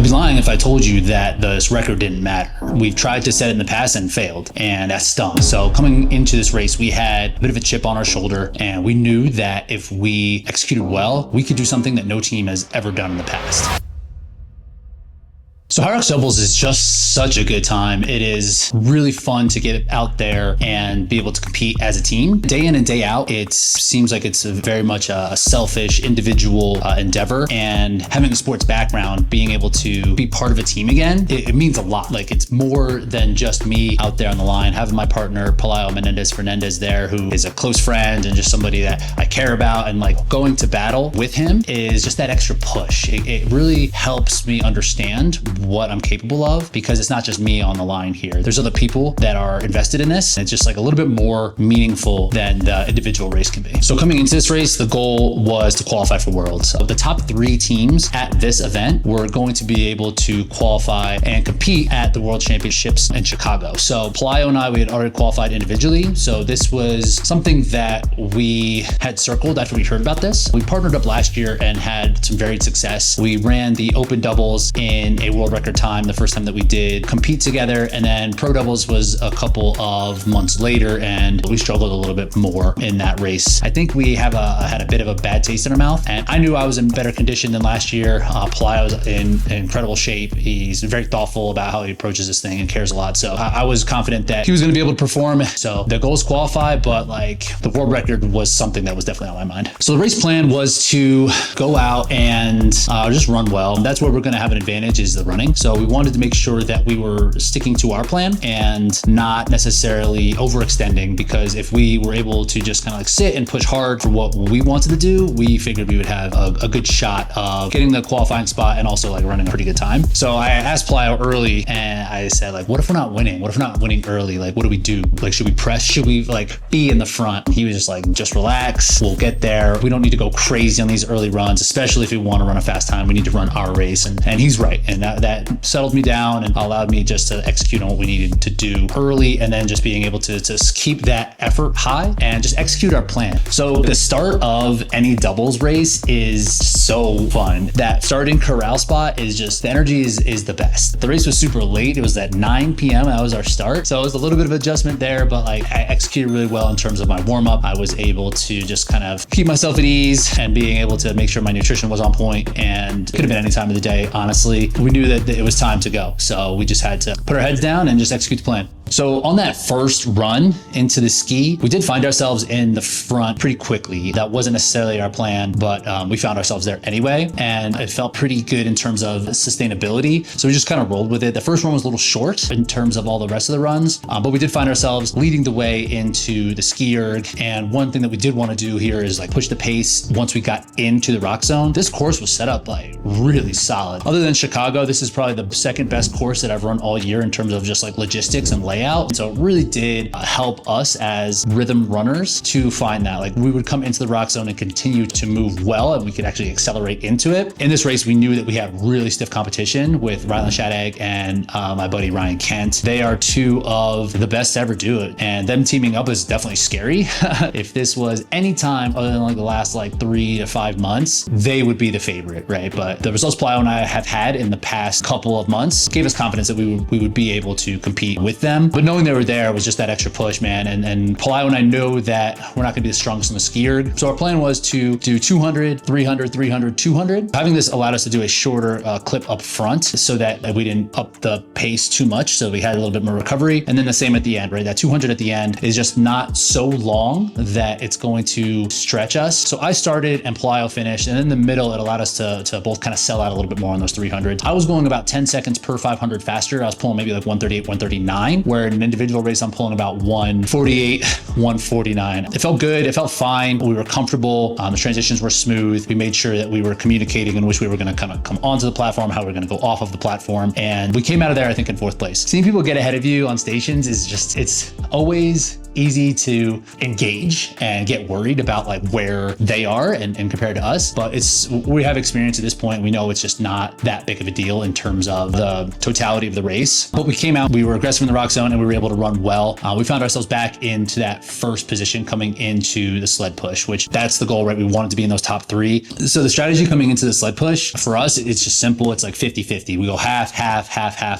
be lying if I told you that this record didn't matter. We've tried to set it in the past and failed, and that stung. So coming into this race, we had a bit of a chip on our shoulder, and we knew that if we executed well, we could do something that no team has ever done in the past. So HYROX Doubles is just such a good time. It is really fun to get out there and be able to compete as a team. Day in and day out, it seems like it's very much a selfish, individual endeavor. And having a sports background, being able to be part of a team again, it means a lot. Like, it's more than just me out there on the line. Having my partner, Pelayo Menendez-Fernandez there, who is a close friend and just somebody that I care about, and like going to battle with him is just that extra push. It really helps me understand what I'm capable of, because it's not just me on the line here. There's other people that are invested in this. It's just like a little bit more meaningful than the individual race can be. So coming into this race, the goal was to qualify for Worlds. So the top 3 teams at this event were going to be able to qualify and compete at the World Championships in Chicago. So Pelayo and I, we had already qualified individually. So this was something that we had circled after we heard about this. We partnered up last year and had some varied success. We ran the open doubles in a world record time, the first time that we did compete together, and then pro doubles was a couple of months later, and we struggled a little bit more in that race. I think we had a bit of a bad taste in our mouth, and I knew I was in better condition than last year. Pelayo was in incredible shape. He's very thoughtful about how he approaches this thing and cares a lot. So I was confident that he was going to be able to perform. So the goal is qualify, but like the world record was something that was definitely on my mind. So the race plan was to go out and just run well. That's where we're going to have an advantage, is the running. So we wanted to make sure that we were sticking to our plan and not necessarily overextending, because if we were able to just kind of like sit and push hard for what we wanted to do, we figured we would have a good shot of getting the qualifying spot and also like running a pretty good time. So I asked Pelayo early, and I said, like, what if we're not winning? What if we're not winning early? Like, what do we do? Like, should we press? Should we like be in the front? He was just like, just relax. We'll get there. We don't need to go crazy on these early runs, especially if we want to run a fast time. We need to run our race. And he's right. And that settled me down and allowed me just to execute on what we needed to do early, and then just being able to just keep that effort high and just execute our plan. So the start of any doubles race is so fun. That starting corral spot is just, the energy is the best. The race was super late. It was at 9 p.m. That was our start. So it was a little bit of adjustment there, but like I executed really well in terms of my warm up. I was able to just kind of keep myself at ease and being able to make sure my nutrition was on point, and could have been any time of the day. Honestly, we knew that it was time to go. So we just had to put our heads down and just execute the plan. So on that first run into the ski, we did find ourselves in the front pretty quickly. That wasn't necessarily our plan, but we found ourselves there anyway, and it felt pretty good in terms of sustainability. So we just kind of rolled with it. The first run was a little short in terms of all the rest of the runs, but we did find ourselves leading the way into the ski erg. And one thing that we did want to do here is like push the pace once we got into the rock zone. This course was set up like really solid. Other than Chicago, this is probably the second best course that I've run all year in terms of just like logistics and layout. And so it really did help us as rhythm runners to find that. Like, we would come into the rock zone and continue to move well, and we could actually accelerate into it. In this race, we knew that we had really stiff competition with Rylan Shadag and my buddy Ryan Kent. They are 2 of the best to ever do it, and them teaming up is definitely scary. If this was any time other than like the last like 3 to 5 months, they would be the favorite, right? But the results Pelayo and I have had in the past couple of months gave us confidence that we would be able to compete with them. But knowing they were there was just that extra push, man. And Pelayo and I know that we're not going to be the strongest on the ski erg. So our plan was to do 200, 300, 300, 200. Having this allowed us to do a shorter clip up front so that we didn't up the pace too much. So we had a little bit more recovery. And then the same at the end, right? That 200 at the end is just not so long that it's going to stretch us. So I started and Pelayo finished. And in the middle, it allowed us to both kind of sell out a little bit more on those 300s. I was going about 10 seconds per 500 faster. I was pulling maybe like 138, 139, where in an individual race, I'm pulling about 148, 149. It felt good. It felt fine. We were comfortable. The transitions were smooth. We made sure that we were communicating in which we were going to kind of come onto the platform, how we we're going to go off of the platform. And we came out of there, I think, in 4th place. Seeing people get ahead of you on stations is just, it's always easy to engage and get worried about like where they are and compared to us. But we have experience at this point. We know it's just not that big of a deal in terms of the totality of the race. But we came out, we were aggressive in the rock zone and we were able to run well. We found ourselves back into that first position coming into the sled push, which that's the goal, right? We wanted to be in those top 3. So the strategy coming into the sled push for us, it's just simple. It's like 50-50. We go half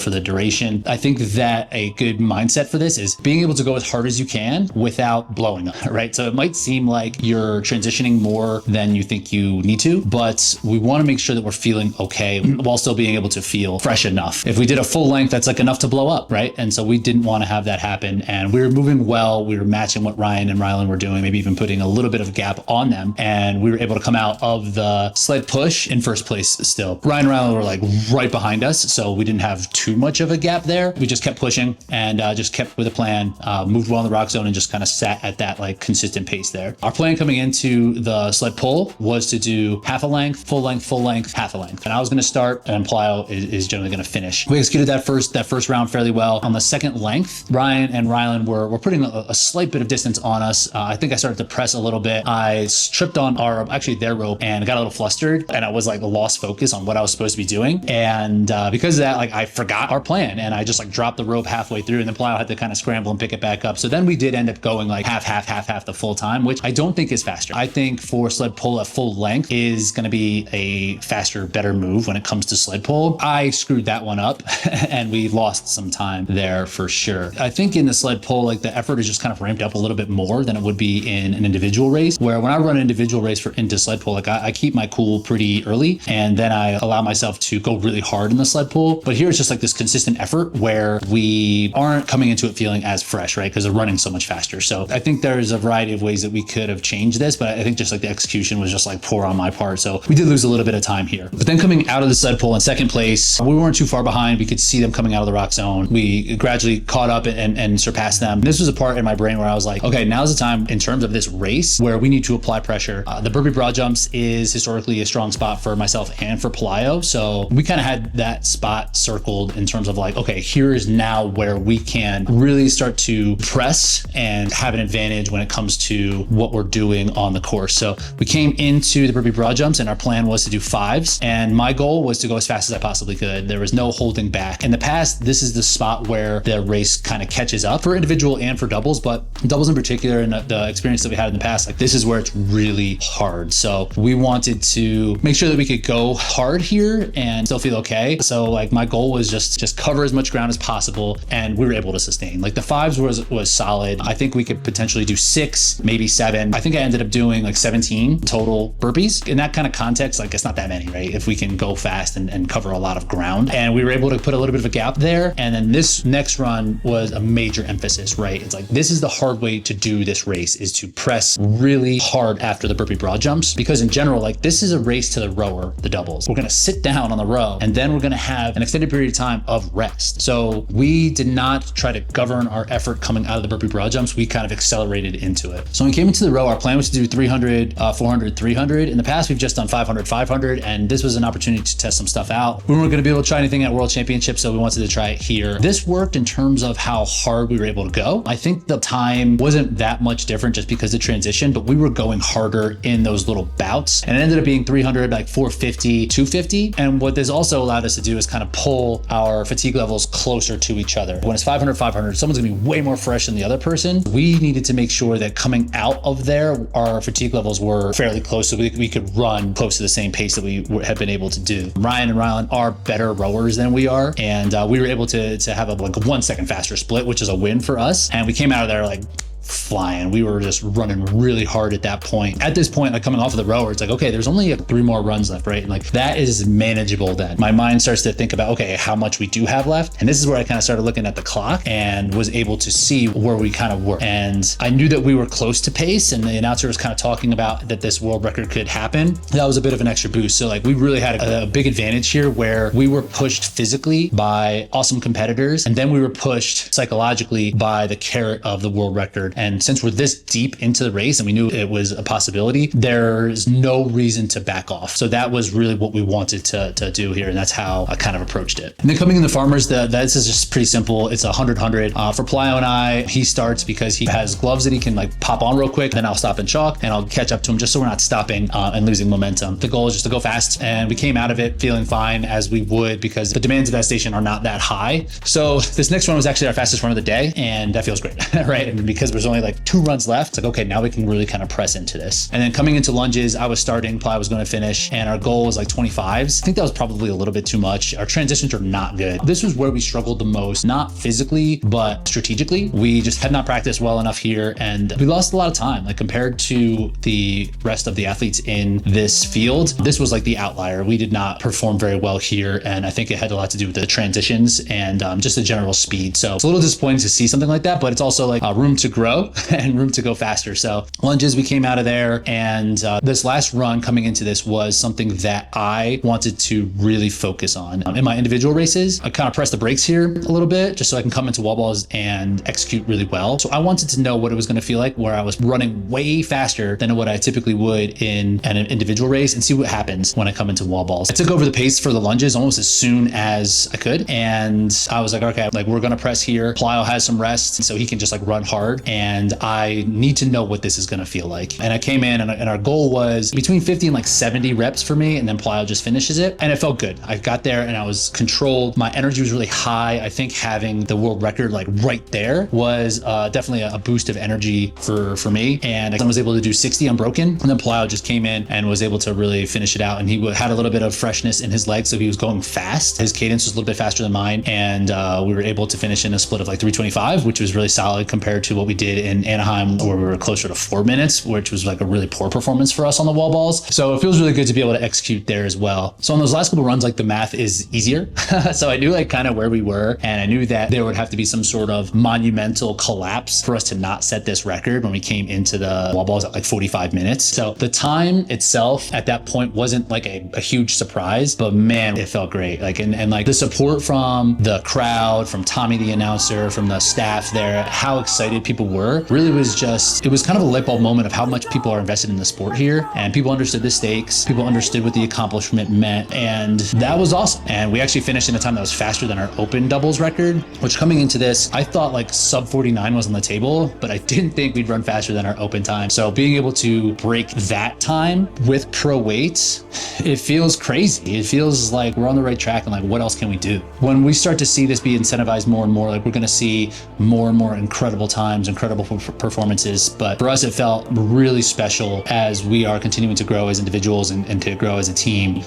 for the duration. I think that a good mindset for this is being able to go as hard as you can without blowing up, right? So it might seem like you're transitioning more than you think you need to, but we want to make sure that we're feeling okay while still being able to feel fresh enough. If we did a full length, that's like enough to blow up, right? And so we didn't want to have that happen. And we were moving well. We were matching what Ryan and Rylan were doing, maybe even putting a little bit of a gap on them. And we were able to come out of the sled push in first place still. Ryan and Rylan were like right behind us, so we didn't have too much of a gap there. We just kept pushing and just kept with a plan, moved well in the rock zone and just kind of sat at that like consistent pace there. Our plan coming into the sled pull was to do half a length, full length, half a length. And I was going to start and Plyo is generally going to finish. We executed that first round fairly well. On the second length, Ryan and Rylan were putting a slight bit of distance on us. I think I started to press a little bit. I tripped on their rope and got a little flustered and I was like lost focus on what I was supposed to be doing. And because of that, like I forgot our plan and I just like dropped the rope halfway through and then Plyo had to kind of scramble and pick it back up. So then we did end up going like half the full time, which I don't think is faster. I think for sled pull at full length is going to be a faster, better move when it comes to sled pull. I screwed that one up and we lost some time there for sure. I think in the sled pull, like the effort is just kind of ramped up a little bit more than it would be in an individual race, where when I run an individual race into sled pull, like I keep my cool pretty early and then I allow myself to go really hard in the sled pull. But here it's just like this consistent effort where we aren't coming into it feeling as fresh, right? Because they're running so much faster. So I think there's a variety of ways that we could have changed this, but I think just like the execution was just like poor on my part. So we did lose a little bit of time here. But then coming out of the sled pull in second place, we weren't too far behind. We could see them coming out of the rock zone. We gradually caught up and surpassed them. This was a part in my brain where I was like, okay, now's the time in terms of this race where we need to apply pressure. The burpee broad jumps is historically a strong spot for myself and for Plyo. So we kind of had that spot circled in terms of like, okay, here is now where we can really start to press and have an advantage when it comes to what we're doing on the course. So we came into the burpee broad jumps and our plan was to do 5s. And my goal was to go as fast as I possibly could. There was no holding back. In the past, this is the spot where the race kind of catches up for individual and for doubles, but doubles in particular and the experience that we had in the past, like this is where it's really hard. So we wanted to make sure that we could go hard here and still feel okay. So like my goal was just cover as much ground as possible and we were able to sustain. Like the 5s was solid. I think we could potentially do 6, maybe 7. I think I ended up doing like 17 total burpees. In that kind of context, like it's not that many, right? If we can go fast and cover a lot of ground. And we were able to put a little bit of a gap there. And then this next run was a major emphasis, right? It's like, this is the hard way to do this race, is to press really hard after the burpee broad jumps. Because in general, like this is a race to the rower, the doubles. We're going to sit down on the row and then we're going to have an extended period of time of rest. So we did not try to govern our effort coming out of the burpee broad jumps. We kind of accelerated into it. So when we came into the row, our plan was to do 300, 400, 300. In the past, we've just done 500, 500. And this was an opportunity to test some stuff out. We weren't going to be able to try anything at World Championships, so we wanted to try it here. This worked in terms of how hard we were able to go. I think the time wasn't that much different just because of transition, but we were going harder in those little bouts. And it ended up being 300, like 450, 250. And what this also allowed us to do is kind of pull our fatigue levels closer to each other. When it's 500, 500, someone's gonna be way more fresh than the other person. We needed to make sure that coming out of there, our fatigue levels were fairly close so we could run close to the same pace that we have been able to do. Ryan and Rylan are better rowers than we are. And we were able to have a 1 second faster split, which is a win for us. And we came out of there like flying. We were just running really hard at that point. At this point, like coming off of the rower, it's like, okay, there's only 3 more runs left, right? And like that is manageable then. My mind starts to think about, okay, how much we do have left. And this is where I kind of started looking at the clock and was able to see where we kind of were. And I knew that we were close to pace and the announcer was kind of talking about that this world record could happen. That was a bit of an extra boost. So like we really had a big advantage here where we were pushed physically by awesome competitors. And then we were pushed psychologically by the carrot of the world record And since we're this deep into the race and we knew it was a possibility, there's no reason to back off. So that was really what we wanted to do here. And that's how I kind of approached it. And then coming in the farmers, this is just pretty simple. It's a 100-100. For Plyo and I, he starts because he has gloves that he can like pop on real quick. Then I'll stop and chalk and I'll catch up to him just so we're not stopping and losing momentum. The goal is just to go fast. And we came out of it feeling fine as we would because the demands of that station are not that high. So this next run was actually our fastest run of the day. And that feels great, right? And because there's only like 2 runs left, it's like, okay, now we can really kind of press into this. And then coming into lunges, I was starting, Plyo was going to finish, and our goal was like 25s. I think that was probably a little bit too much. Our transitions are not good. This was where we struggled the most, not physically, but strategically. We just had not practiced well enough here, and we lost a lot of time. Like compared to the rest of the athletes in this field, this was like the outlier. We did not perform very well here, and I think it had a lot to do with the transitions and just the general speed. So it's a little disappointing to see something like that, but it's also like room to grow and room to go faster. So lunges, we came out of there, and this last run coming into this was something that I wanted to really focus on. In my individual races, I kind of pressed the brakes here a little bit just so I can come into wall balls and execute really well. So I wanted to know what it was going to feel like where I was running way faster than what I typically would in an individual race and see what happens when I come into wall balls. I took over the pace for the lunges almost as soon as I could. And I was like, okay, like we're going to press here. Plyo has some rest so he can just like run hard. And I need to know what this is going to feel like. And I came in and our goal was between 50 and like 70 reps for me. And then Plyo just finishes it. And it felt good. I got there and I was controlled. My energy was really high. I think having the world record like right there was definitely a boost of energy for me. And I was able to do 60 unbroken. And then Plyo just came in and was able to really finish it out. And he had a little bit of freshness in his legs. So he was going fast. His cadence was a little bit faster than mine. And we were able to finish in a split of like 3:25, which was really solid compared to what we did in Anaheim, where we were closer to 4 minutes, which was like a really poor performance for us on the wall balls. So it feels really good to be able to execute there as well. So on those last couple runs, like the math is easier. So I knew like kind of where we were, and I knew that there would have to be some sort of monumental collapse for us to not set this record when we came into the wall balls at like 45 minutes. So the time itself at that point wasn't like a huge surprise, but man, it felt great. Like, and like the support from the crowd, from Tommy, the announcer, from the staff there, how excited people were, really was just, it was kind of a light bulb moment of how much people are invested in the sport here. And people understood the stakes, people understood what the accomplishment meant. And that was awesome. And we actually finished in a time that was faster than our open doubles record, which coming into this, I thought like sub 49 was on the table, but I didn't think we'd run faster than our open time. So being able to break that time with pro weights, it feels crazy. It feels like we're on the right track and like, what else can we do? When we start to see this be incentivized more and more, like we're going to see more and more incredible times, incredible performances. But for us, it felt really special as we are continuing to grow as individuals and to grow as a team.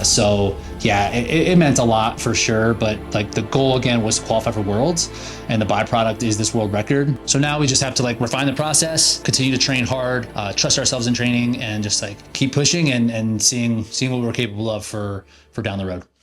So yeah, it meant a lot for sure. But like the goal again was to qualify for Worlds, and the byproduct is this world record. So now we just have to like refine the process, continue to train hard, trust ourselves in training, and just like keep pushing and seeing what we're capable of for down the road.